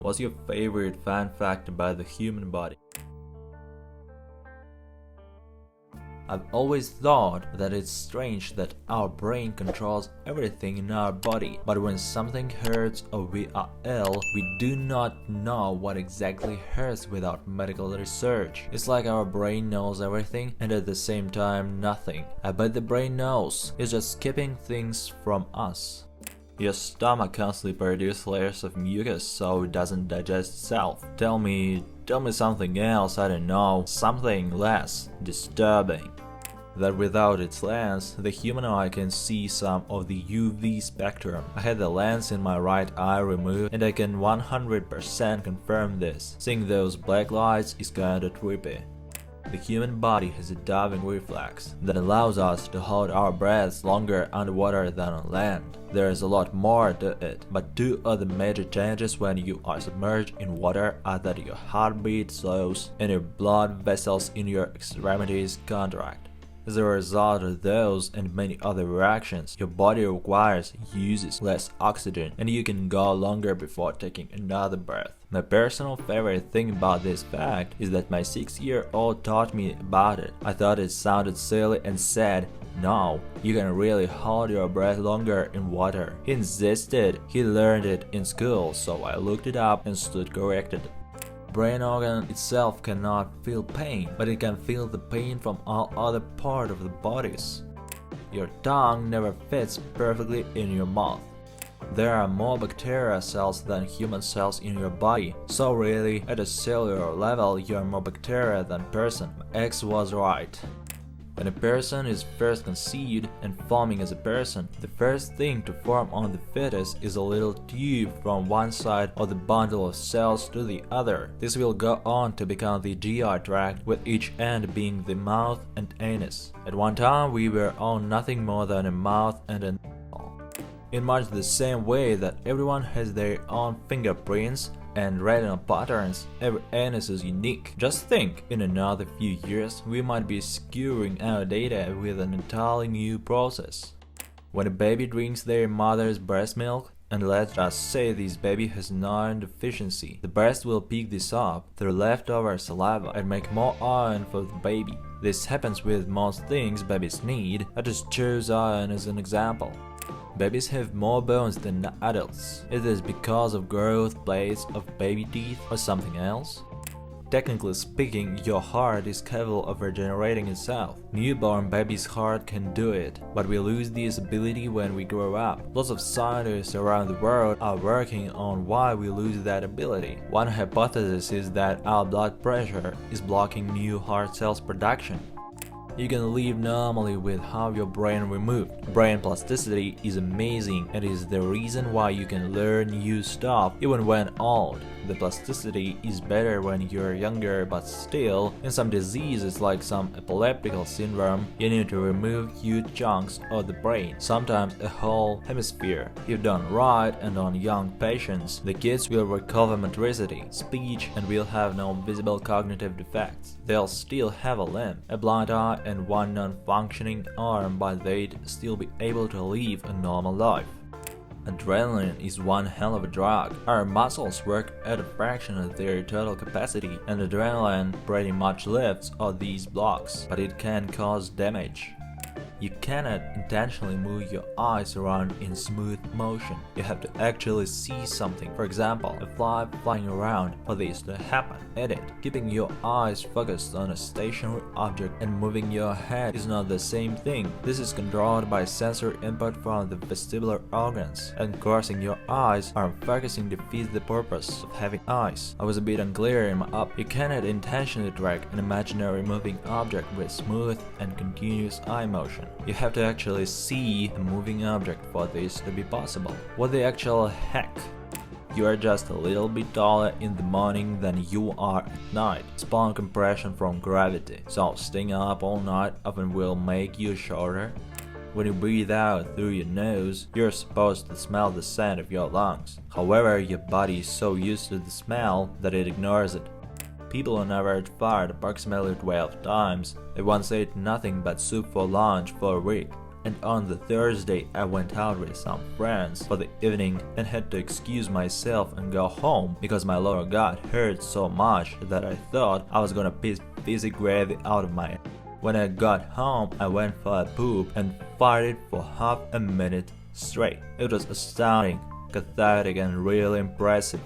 What's your favorite fun fact about the human body? I've always thought that it's strange that our brain controls everything in our body, but when something hurts or we are ill, we do not know what exactly hurts without medical research. It's like our brain knows everything and at the same time nothing. I bet the brain knows, it's just keeping things from us. Your stomach constantly produces layers of mucus so it doesn't digest itself. Tell me something else, I don't know, something less disturbing. That without its lens, the human eye can see some of the UV spectrum. I had the lens in my right eye removed and I can 100% confirm this. Seeing those black lights is kinda trippy. The human body has a diving reflex that allows us to hold our breaths longer underwater than on land. There is a lot more to it, but two other major changes when you are submerged in water are that your heartbeat slows and your blood vessels in your extremities contract. As a result of those and many other reactions, your body uses less oxygen and you can go longer before taking another breath. My personal favorite thing about this fact is that my 6-year-old taught me about it. I thought it sounded silly and said, "No, you can really hold your breath longer in water." He insisted he learned it in school, so I looked it up and stood corrected. Brain organ itself cannot feel pain, but it can feel the pain from all other parts of the bodies. Your tongue never fits perfectly in your mouth. There are more bacteria cells than human cells in your body, so really, at a cellular level, you are more bacteria than person. My ex was right. When a person is first conceived and forming as a person, the first thing to form on the fetus is a little tube from one side of the bundle of cells to the other. This will go on to become the GI tract, with each end being the mouth and anus. At one time, we were on nothing more than a mouth and a in much the same way that everyone has their own fingerprints and retinal patterns, every anus is unique. Just think, in another few years, we might be skewering our data with an entirely new process. When a baby drinks their mother's breast milk, and let's just say this baby has an iron deficiency, the breast will pick this up through leftover saliva and make more iron for the baby. This happens with most things babies need. I just chose iron as an example. Babies have more bones than adults. Is this because of growth plates of baby teeth or something else? Technically speaking, your heart is capable of regenerating itself. Newborn baby's heart can do it, but we lose this ability when we grow up. Lots of scientists around the world are working on why we lose that ability. One hypothesis is that our blood pressure is blocking new heart cells production. You can live normally with half your brain removed. Brain plasticity is amazing and is the reason why you can learn new stuff even when old. The plasticity is better when you're younger, but still, in some diseases like some epileptic syndrome, you need to remove huge chunks of the brain, sometimes a whole hemisphere. If done right and on young patients, the kids will recover motricity, speech, and will have no visible cognitive defects. They'll still have a limb, a blind eye, and one non-functioning arm, but they'd still be able to live a normal life. Adrenaline is one hell of a drug. Our muscles work at a fraction of their total capacity, and adrenaline pretty much lifts all these blocks, but it can cause damage. You cannot intentionally move your eyes around in smooth motion. You have to actually see something. For example, a fly flying around. For this to happen, edit. Keeping your eyes focused on a stationary object and moving your head is not the same thing. This is controlled by sensory input from the vestibular organs, and crossing your eyes or focusing defeats the purpose of having eyes. I was a bit unclear in my up. You cannot intentionally drag an imaginary moving object with smooth and continuous eye motion. You have to actually see a moving object for this to be possible. What the actual heck? You are just a little bit taller in the morning than you are at night. Spawn compression from gravity. So staying up all night often will make you shorter. When you breathe out through your nose, you're supposed to smell the scent of your lungs. However, your body is so used to the smell that it ignores it. People on average fart approximately 12 times. They once ate nothing but soup for lunch for a week. and on the Thursday I went out with some friends for the evening and had to excuse myself and go home because my lower gut hurt so much that I thought I was gonna piss fizzy gravy out of my. When I got home, I went for a poop and farted for half a minute straight. It was astounding, cathartic, and really impressive.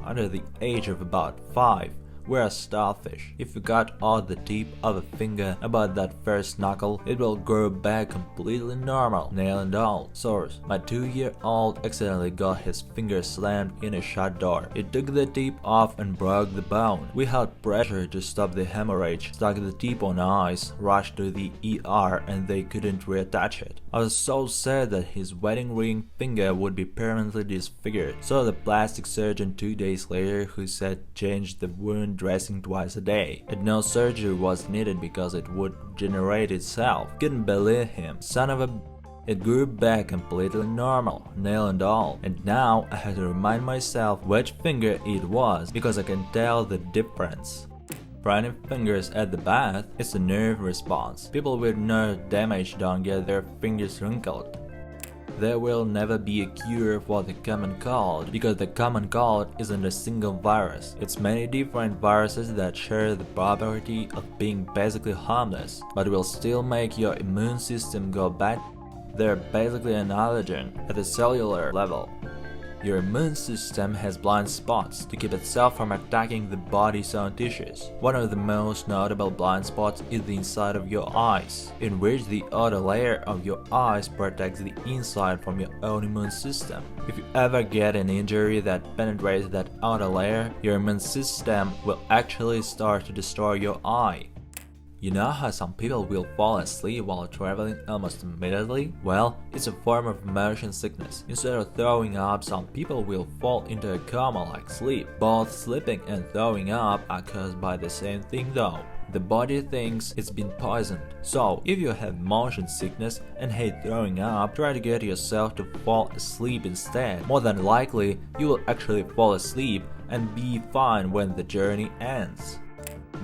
Under the age of about 5, we're a starfish. If you cut off the tip of a finger about that first knuckle, it will grow back completely normal, nail and all. Source: my 2-year-old accidentally got his finger slammed in a shut door. It took the tip off and broke the bone. We held pressure to stop the hemorrhage, stuck the tip on ice, rushed to the ER, and they couldn't reattach it. I was so sad that his wedding ring finger would be permanently disfigured. So the plastic surgeon 2 days later, who said change the wound dressing twice a day, and no surgery was needed because it would generate itself. Couldn't believe him, son of a. It grew back completely normal, nail and all, and now I had to remind myself which finger it was because I can tell the difference. Pointing fingers at the bath is a nerve response. People with nerve damage don't get their fingers wrinkled. There will never be a cure for the common cold because the common cold isn't a single virus. It's many different viruses that share the property of being basically harmless, but will still make your immune system go bad. They're basically an allergen at the cellular level. Your immune system has blind spots to keep itself from attacking the body's own tissues. One of the most notable blind spots is the inside of your eyes, in which the outer layer of your eyes protects the inside from your own immune system. If you ever get an injury that penetrates that outer layer, your immune system will actually start to destroy your eye. You know how some people will fall asleep while traveling almost immediately? Well, it's a form of motion sickness. Instead of throwing up, some people will fall into a coma-like sleep. Both sleeping and throwing up are caused by the same thing though. The body thinks it's been poisoned. So, if you have motion sickness and hate throwing up, try to get yourself to fall asleep instead. More than likely, you will actually fall asleep and be fine when the journey ends.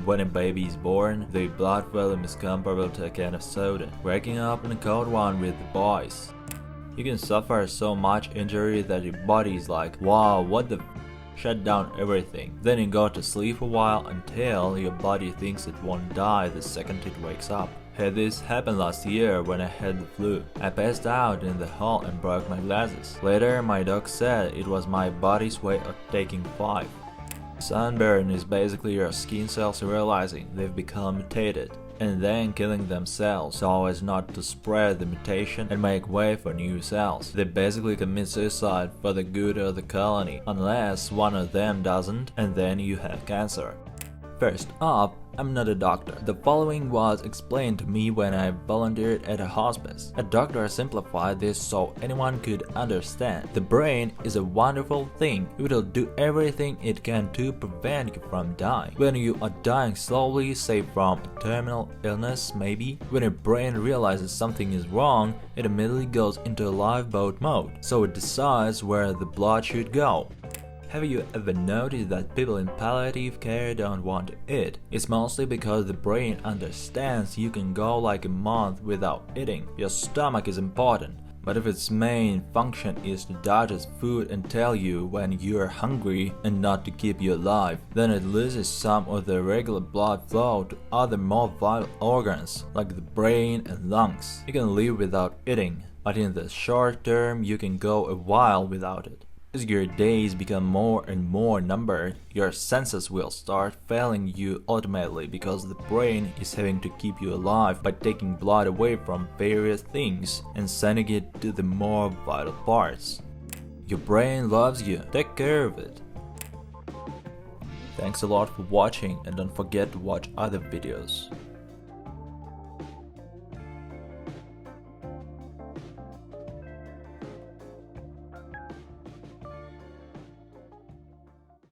When a baby is born, their blood volume is comparable to a can of soda. Waking up in a cold one with the boys. You can suffer so much injury that your body is like, wow, what the f***, shut down everything. Then you go to sleep a while until your body thinks it won't die the second it wakes up. Had this happen last year when I had the flu. I passed out in the hall and broke my glasses. Later, my doc said it was my body's way of taking 5. Sunburn is basically your skin cells realizing they've become mutated and then killing themselves so as not to spread the mutation and make way for new cells. They basically commit suicide for the good of the colony, unless one of them doesn't, and then you have cancer. First up, I'm not a doctor. The following was explained to me when I volunteered at a hospice. A doctor simplified this so anyone could understand. The brain is a wonderful thing. It will do everything it can to prevent you from dying. When you are dying slowly, say from a terminal illness maybe, when your brain realizes something is wrong, it immediately goes into lifeboat mode. So it decides where the blood should go. Have you ever noticed that people in palliative care don't want to eat? It's mostly because the brain understands you can go like a month without eating. Your stomach is important, but if its main function is to digest food and tell you when you're hungry and not to keep you alive, then it loses some of the regular blood flow to other more vital organs like the brain and lungs. You can live without eating, but in the short term you can go a while without it. As your days become more and more numbered, your senses will start failing you ultimately because the brain is having to keep you alive by taking blood away from various things and sending it to the more vital parts. Your brain loves you, take care of it. Thanks a lot for watching and don't forget to watch other videos.